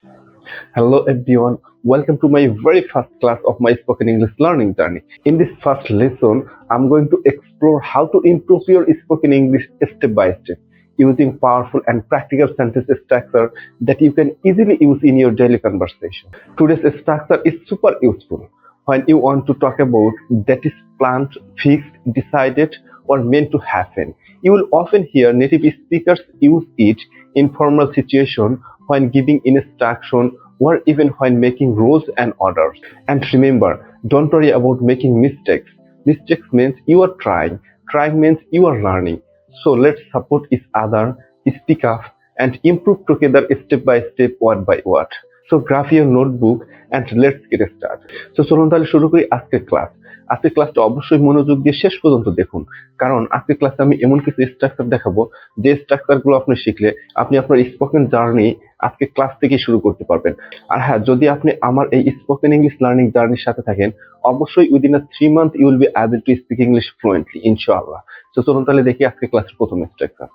Hello everyone, welcome to my very first class of my spoken English learning journey. In this first lesson, I'm going to explore how to improve your spoken English step by step using powerful and practical sentence structure that you can easily use in your daily conversation. Today's structure is super useful when you want to talk about that is planned, fixed, decided, or meant to happen. You will often hear native speakers use it in formal situations when giving instruction or even when making rules and orders. And remember, don't worry about making mistakes. Mistakes means you are trying. Trying means you are learning. So let's support each other, speak up, and improve together step by step, word by word. So grab your notebook and let's get started. So চলুন তাহলে শুরু করি আজকের class. আজকের ক্লাসটা অবশ্যই মনোযোগ দিয়ে শেষ পর্যন্ত দেখুন, কারণ আজকের ক্লাসে আমি এমন কিছু স্ট্রাকচার দেখাবো যে স্ট্রাকচারগুলো আপনি শিখলে আপনি আপনার স্পোকেন জার্নি আজকে ক্লাস থেকে শুরু করতে পারবেন। আর হ্যাঁ, যদি আপনি আমার এই স্পোকেন ইংলিশ লার্নিং জার্নির সাথে থাকেন, অবশ্যই within a 3 month you will be able to speak English fluently ইনশাআল্লাহ। তো চলুন তাহলে দেখি আজকে ক্লাসের প্রথম স্ট্রাকচার।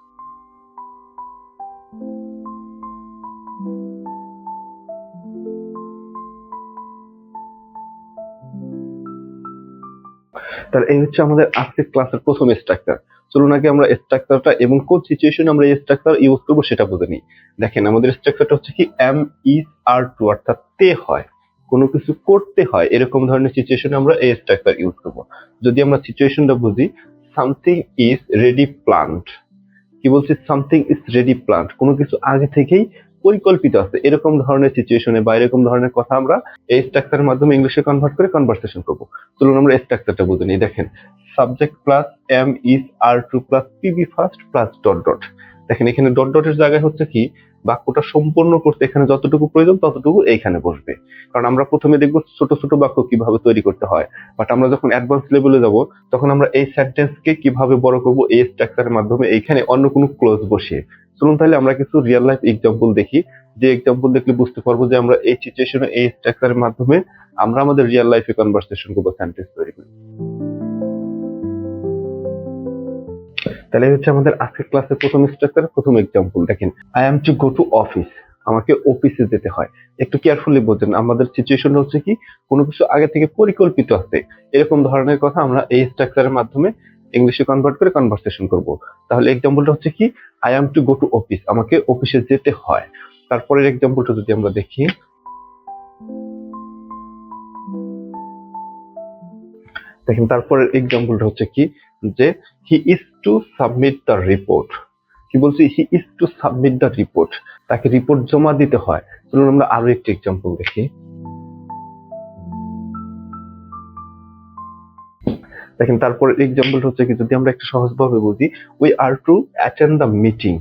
তাহলে এই হচ্ছে আমাদের আজকের ক্লাসের প্রথম স্ট্রাকচার। চলুন আগে আমরা স্ট্রাকচারটা এবং কোন সিচুয়েশনে আমরা এই স্ট্রাকচার ইউজ করবো সেটা বুঝে নিই। দেখেন, আমাদের স্ট্রাকচারটা হচ্ছে কি এম ইজ আর টু, অর্থাৎ তে হয়, কোনো কিছু করতে হয়, এরকম ধরনের সিচুয়েশনে আমরা এই স্ট্রাকচার ইউজ করবো। যদি আমরা সিচুয়েশনটা বুঝি, সামথিং ইজ রেডি প্ল্যান্ড। কি বলছি? সামথিং ইজ রেডি প্ল্যান্ড, কোনো কিছু আগে থেকেই পরিকল্পিত আছে, এরকম ধরনের সিচুয়েশনে বা এরকম ধরনের কথা আমরা এই স্ট্রাকচারের মাধ্যমে ইংলিশে কনভার্ট করে কনভারসেশন করবো। চলুন আমরা স্ট্রাকচারটা বুঝে নিই। দেখেন, subject plus am is are to plus PB first plus dot dot. দেখেন, এখানে ডট ডটের জায়গায় হচ্ছে কি, বাক্যটা সম্পূর্ণ করতে এখানে যতটুকু প্রয়োজন ততটুকু এইখানে বসবে। কারণ আমরা প্রথমে দেখবো ছোট ছোট বাক্য কিভাবে তৈরি করতে হয়, বাট আমরা যখন অ্যাডভান্স লেভেলে যাব তখন আমরা এই সেন্টেন্সকে কিভাবে বড় করব এই স্ট্রাকচারের মাধ্যমে এইখানে অন্য কোনো ক্লোজ বসিয়ে। চলুন তাহলে আমরা কিছু রিয়েল লাইফ এক্সাম্পল দেখি, যে এক্সাম্পল দেখলে বুঝতে পারবো যে আমরা এই সিচুয়েশনে এই স্ট্রাকচারের মাধ্যমে আমরা আমাদের রিয়েল লাইফে কনভারসেশন করবো, সেন্টেন্স তৈরি করি। তাহলে হচ্ছে আমাদের আজকের ক্লাসের প্রথম স্ট্রাকচার, প্রথম এক্সাম্পল। দেখেন, I am to go to office, আমাকে অফিসে যেতে হয়। একটু কেয়ারফুলি বোঝেন, আমাদের সিচুয়েশনটা হচ্ছে কি, কোনো কিছু আগে থেকে পরিকল্পিত আছে, এরকম ধরনের কথা আমরা এই স্ট্রাকচারের মাধ্যমে ইংলিশে কনভার্ট করে কনভারসেশন করব। তাহলে এক্সাম্পলটা হচ্ছে কি, I am to go to office, আমাকে অফিসে যেতে হয়। তারপরের এক্সাম্পলটা যদি আমরা দেখি, দেখেন তারপরের এক্সাম্পলটা হচ্ছে কি, যে he is to submit the report. কি বলছি? He is to submit the report, তাকে রিপোর্ট জমা দিতে হয়। চলুন আমরা আরো একটি এক্সাম্পল দেখি। দেখেন তারপরের এক্সাম্পলটা হচ্ছে কি, যদি আমরা একটু সহজভাবে বুঝি, we are to attend the meeting.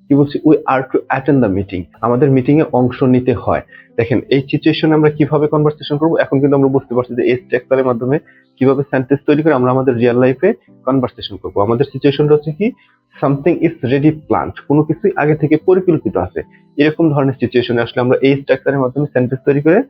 কি বলছি? We are to attend the meeting, আমাদের মিটিং এ অংশ নিতে হয়। দেখেন, এই সিচুয়েশনে আমরা কিভাবে কনভারসেশন করব, এখন কিন্তু আমরা বুঝতে পারছি যে এই স্ট্রাকচারের মাধ্যমে কিভাবে সেন্টেন্স তৈরি করে আমরা আমাদের রিয়েল লাইফে কনভারসেশন করব। আমাদের সিচুয়েশনটা হচ্ছে কি, সামথিং ইজ রেডি প্ল্যান্ড, কোনো কিছুই আগে থেকে পরিকল্পিত আছে, এরকম ধরনের সিচুয়েশনে আসলে আমরা এই স্ট্রাকচারের মাধ্যমে সেন্টেন্স তৈরি করে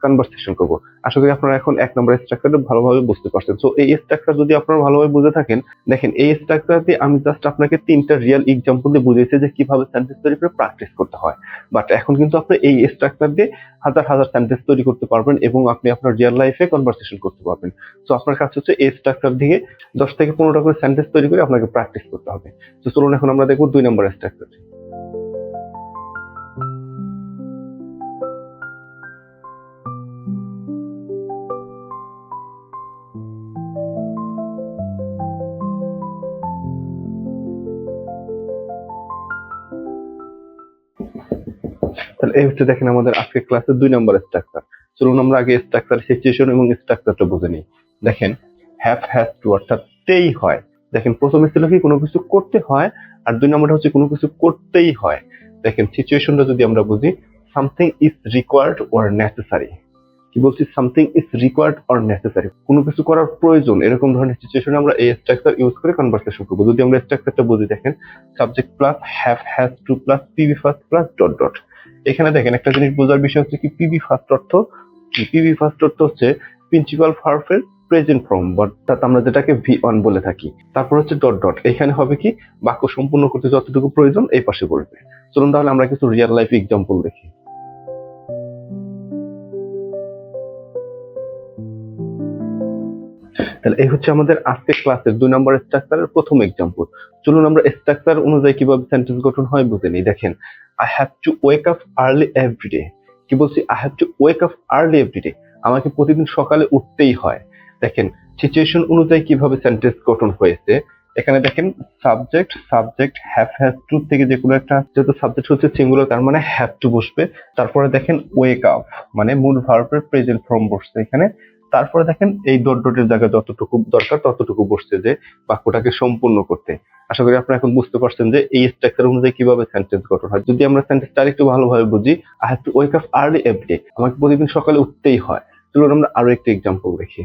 কনভারসেশন করব। আশা করি আপনারা এখন এক নম্বর স্ট্রাকচারটা ভালোভাবে বুঝতে পারছেন। সো এই স্ট্রাকচার যদি আপনারা ভালোভাবে বুঝে থাকেন, দেখেন এই স্ট্রাকচার দিয়ে আমি জাস্ট আপনাকে তিনটা রিয়েল এক্সাম্পল দিয়ে বুঝিয়েছি যে কিভাবে সেন্টেন্স তৈরি করে প্র্যাকটিস করতে হয়। বাট এখন কিন্তু আপনি এই স্ট্রাকচার দিয়ে হাজার হাজার সেন্টেন্স তৈরি করতে পারবেন এবং আপনি আপনার রিয়েল লাইফে কনভারসেশন করতে পারবেন। সো আপনার কাছে হচ্ছে এই স্ট্রাকচার দিয়ে 10 থেকে 15টা করে সেন্টেন্স তৈরি করে আপনাকে প্র্যাকটিস করতে হবে। তো চলুন এখন আমরা দেখবো 2 নম্বর স্ট্রাকচার। তাহলে এই হচ্ছে দেখেন আমাদের আজকের ক্লাসের 2 নম্বর স্ট্রাকচার। চলুন আমরা আগে স্ট্রাকচার, সিচুয়েশন এবং স্ট্রাকচারটা বুঝে নিই। দেখেন, হ্যাভ হ্যাজ টু, অর্থাৎ তেই হয়। দেখেন প্রথমে ছিল কি, কোনো কিছু করতে হয়, আর 2 নম্বরটা হচ্ছে কোনো কিছু করতেই হয়। দেখেন সিচুয়েশনটা যদি আমরা বুঝি, something is required or necessary. কি বলছি? Something is required or necessary, কোনো কিছু করার প্রয়োজন, এরকম ধরনের সিচুয়েশনে আমরা এই স্ট্রাকচার ইউজ করে কনভারসেশন করবো। যদি আমরা স্ট্রাকচারটা বুঝি, দেখেন subject plus have has to plus PB first plus dot dot. এখানে দেখেন একটা জিনিস বোঝার বিষয় হচ্ছে কি, পিবি ফার্স্ট অর্থ কি? পিবি ফার্স্ট অর্থ হচ্ছে প্রিন্সিপাল ভার্বের প্রেজেন্ট ফর্ম, অর্থাৎ আমরা যেটাকে ভি1 বলে থাকি। তারপর হচ্ছে ডট ডট, এখানে হবে কি, বাক্য সম্পূর্ণ করতে যতটুকু প্রয়োজন এই পাশে বলবে। চলুন তাহলে আমরা কিছু রিয়েল লাইফ এক্সাম্পল দেখি। তাহলে এই হচ্ছে আমাদের আজকের ক্লাসের 2 নম্বর স্ট্রাকচারের প্রথম এক্সাম্পল। চলুন আমরা স্ট্রাকচার অনুযায়ী কিভাবে সেন্টেন্স গঠন হয় বুঝে নিই। দেখেন, I have to wake up early every day. কি বলছি? I have to wake up early every day. আমাকে প্রতিদিন সকালে উঠতেই হয়। দেখেন, সিচুয়েশন অনুযায়ী কিভাবে সেন্টেন্স গঠন হয়েছে। এখানে দেখেন, সাবজেক্ট হ্যাভ টু থেকে যে কোনো একটা, যেহেতু সাবজেক্ট হচ্ছে সিঙ্গুলার তার মানে হ্যাভ টু বসবে। তারপরে দেখেন ওয়েক আপ মানে মূল ভার্বের প্রেজেন্ট ফর্ম বসছে এখানে। তারপরে দেখেন এই ডট ডটের জায়গায় যতটুকু দরকার ততটুকু বসছে যে বাক্যটাকে সম্পূর্ণ করতে। আশা করি আপনারা এখন বুঝতে পারছেন যে এই স্ট্রাকচার অনুযায়ী কিভাবে সেন্টেন্স গঠন হয়। যদি আমরা সেন্টেন্সটা আরেকটু ভালোভাবে বুঝি, I have to wake up early every day, আমাকে প্রতিদিন সকালে উঠতেই হয়। চলুন আমরা আরো একটা এক্সাম্পল দেখি।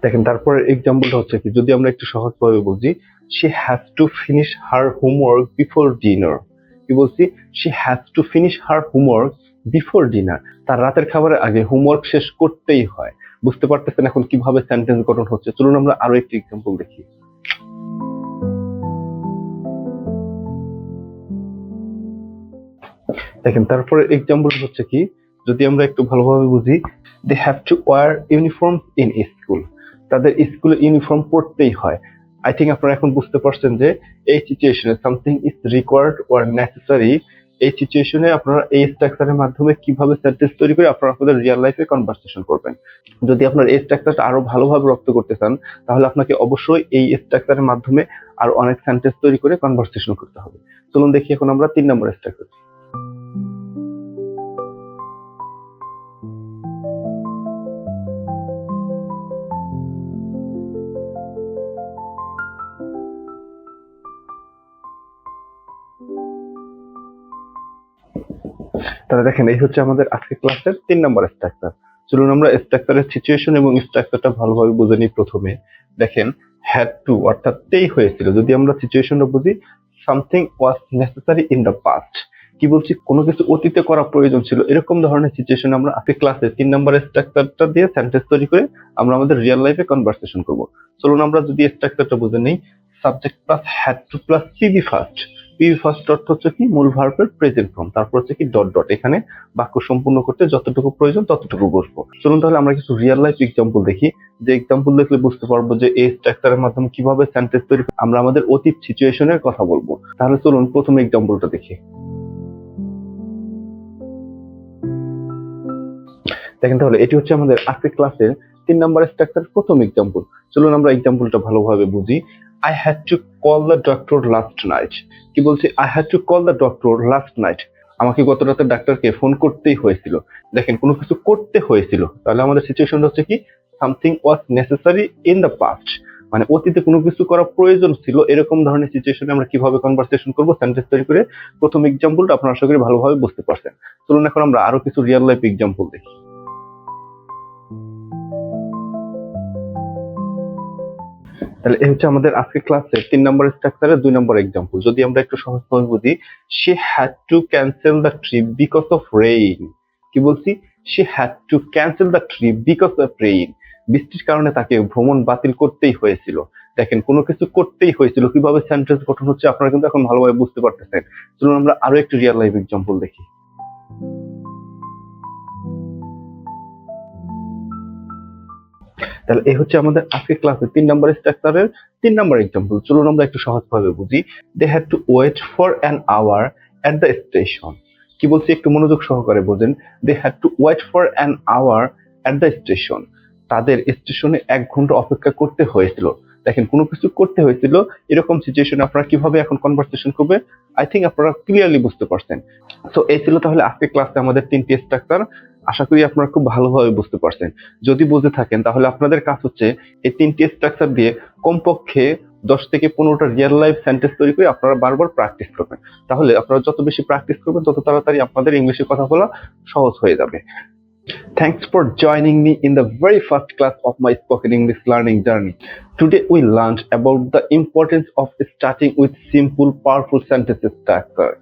দেখেন, তারপরের এক্সাম্পলটা হচ্ছে কি, যদি আমরা একটু সহজভাবে বুঝি, she has to finish her homework before dinner. কি বলছি? She has to finish her homework before dinner, তার রাতের খাবারের আগে হোমওয়ার্ক শেষ করতেই হয়। বুঝতে পারতেছেন এখন কিভাবে সেন্টেন্স গঠন হচ্ছে? চলুন আমরা আরো একটি এক্সাম্পল দেখি। দেখেন, তারপরে এক্সাম্পল হচ্ছে কি, যদি আমরা একটু ভালোভাবে বুঝি, they have to wear uniform in school, তাদের স্কুলে ইউনিফর্ম পড়তেই হয়। আই থিঙ্ক আপনারা এখন বুঝতে পারছেন যে এই সিচুয়েশনে something is required or necessary. এই সিচুয়েশনে আপনারা এই স্ট্রাকচারের মাধ্যমে কিভাবে সেন্টেন্স তৈরি করে আপনারা আপনাদের রিয়েল লাইফে কনভারসেশন করবেন। যদি আপনার এই স্ট্রাকচারটা আরো ভালোভাবে রপ্ত করতে চান, তাহলে আপনাকে অবশ্যই এই স্ট্রাকচারের মাধ্যমে আরো অনেক সেন্টেন্স তৈরি করে কনভারসেশন করতে হবে। চলুন দেখি এখন আমরা 3 নম্বর স্ট্রাকচার। তাহলে দেখেন, এই হচ্ছে আমাদের আজকের ক্লাসের 3 নম্বর স্ট্রাকচার। চলুন আমরা স্ট্রাকচারের সিচুয়েশন এবং স্ট্রাকচারটা ভালোভাবে বুঝে নিই। প্রথমে দেখেন, হ্যাড টু অর্থাৎ তেই হয়েছিল। যদি আমরা সিচুয়েশনটা বুঝি, something was necessary in the past. কি বলছি? কোনো কিছু অতীতে করা প্রয়োজন ছিল, এরকম ধরনের সিচুয়েশন আমরা আজকে ক্লাসে 3 নম্বর স্ট্রাকচারটা দিয়ে সেন্টেন্স তৈরি করে আমরা আমাদের রিয়েল লাইফে কনভারসেশন করব। চলুন আমরা যদি স্ট্রাকচারটা বুঝে নিই, subject plus had to plus PB first. PB first অর্থ হচ্ছে কি, মূল ভার্বের প্রেজেন্ট ফর্ম, তারপর হচ্ছে কি ডট ডট। এখানে বাক্য সম্পূর্ণ করতে যতটুকু প্রয়োজন ততটুকু বসবো। চলুন তাহলে আমরা কিছু রিয়েল লাইফ এক্সাম্পল দেখি, যে এক্সাম্পল দেখলে বুঝতে পারবো যে এই স্ট্রাকচারের মাধ্যমে কিভাবে সেন্টেন্স তৈরি আমরা আমাদের অতীত সিচুয়েশনের কথা বলবো। তাহলে চলুন প্রথম এক্সাম্পলটা দেখি। দেখেন, তাহলে এটি হচ্ছে আমাদের আজকের ক্লাসের 3 নম্বর স্ট্রাকচার প্রথম এক্সাম্পল। চলুন আমরা এক্সাম্পলটা ভালোভাবে বুঝি। I had to call the doctor last night. কি বলছি? I had to call the doctor last night, আমাকে গত রাতে ডাক্তারকে ফোন করতেই হয়েছিল। দেখেন, কোনো কিছু করতে হয়েছিল, তাহলে আমাদের সিচুয়েশনটা হচ্ছে কি, something was necessary in the past, মানে অতীতে কোনো কিছু করা প্রয়োজন ছিল। এরকম ধরনের সিচুয়েশনে আমরা কিভাবে কনভারসেশন করবো সেন্টেন্স তৈরি করে। প্রথম এক্সাম্পলটা আপনারা আশা করি ভালোভাবে বুঝতে পারছেন। চলুন এখন আমরা আরো কিছু রিয়েল লাইফ এক্সাম্পল দেখি। তাহলে এই হচ্ছে আমাদের আজকের ক্লাসের 3 নম্বর স্ট্রাকচারের 2 নম্বর এক্সাম্পল। যদি আমরা একটু সহজভাবে বুঝি, she had to cancel the trip because of rain. কি বলছি? She had to cancel the trip because of rain, বৃষ্টির কারণে তাকে ভ্রমণ বাতিল করতেই হয়েছিল। দেখেন, কোনো কিছু করতেই হয়েছিল, কিভাবে সেন্টেন্স গঠন হচ্ছে আপনারা কিন্তু এখন ভালোভাবে বুঝতে পারতেছেন। চলুন আমরা আরো একটু রিয়েল লাইফ এক্সাম্পল দেখি। তাহলে এই হচ্ছে আমাদের আজকের ক্লাসে 3 নম্বর স্ট্রাকচারের 3 নম্বর এক্সাম্পল। চলুন আমরা একটু সহজভাবে বুঝি। They had to wait for an hour at the station. কি বলছি? একটু মনোযোগ সহকারে বোঝেন। They had to wait for an hour at the station, তাদের স্টেশনে 1 ঘন্টা অপেক্ষা করতে হয়েছিল। দেখেন, কোনো কিছু করতে হয়েছিল, এরকম সিচুয়েশনে আপনারা কিভাবে এখন কনভারসেশন করবে আই থিঙ্ক আপনারা ক্লিয়ারলি বুঝতে পারছেন। তো এই ছিল তাহলে আজকের ক্লাসে আমাদের 3টি স্ট্রাকচার। আশা করি আপনারা খুব ভালোভাবে বুঝতে পারছেন। যদি বুঝে থাকেন তাহলে আপনাদের কাজ হচ্ছে এই 3টি স্ট্রাকচার দিয়ে কমপক্ষে 10 থেকে 15টা রিয়েল লাইফ সেন্টেন্স তৈরি করে আপনারা বারবার প্র্যাকটিস করবেন। তাহলে আপনারা যত বেশি প্র্যাকটিস করবেন তত তাড়াতাড়ি আপনাদের ইংলিশে কথা বলা সহজ হয়ে যাবে। Thanks for joining me in the very first class of my spoken English learning journey. Today we learned about the importance of starting with simple, powerful sentences structure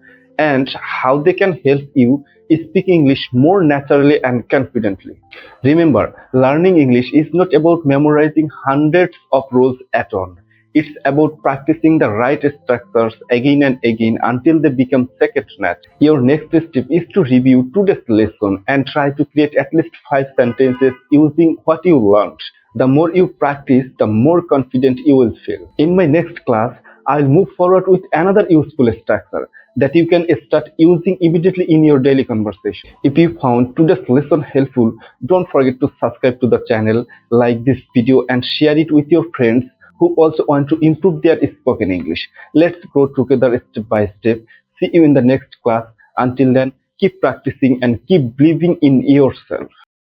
and how they can help you speak English more naturally and confidently. Remember, learning English is not about memorizing hundreds of rules at all. It's about practicing the right structures again and again until they become second nature. Your next step is to review today's lesson and try to create at least 5 sentences using what you learned. The more you practice, the more confident you will feel. In my next class, I'll move forward with another useful structure that you can start using immediately in your daily conversation. If you found today's lesson helpful, don't forget to subscribe to the channel, like this video and share it with your friends who also want to improve their spoken English. Let's grow together step by step. See you in the next class. Until then, keep practicing and keep believing in yourself.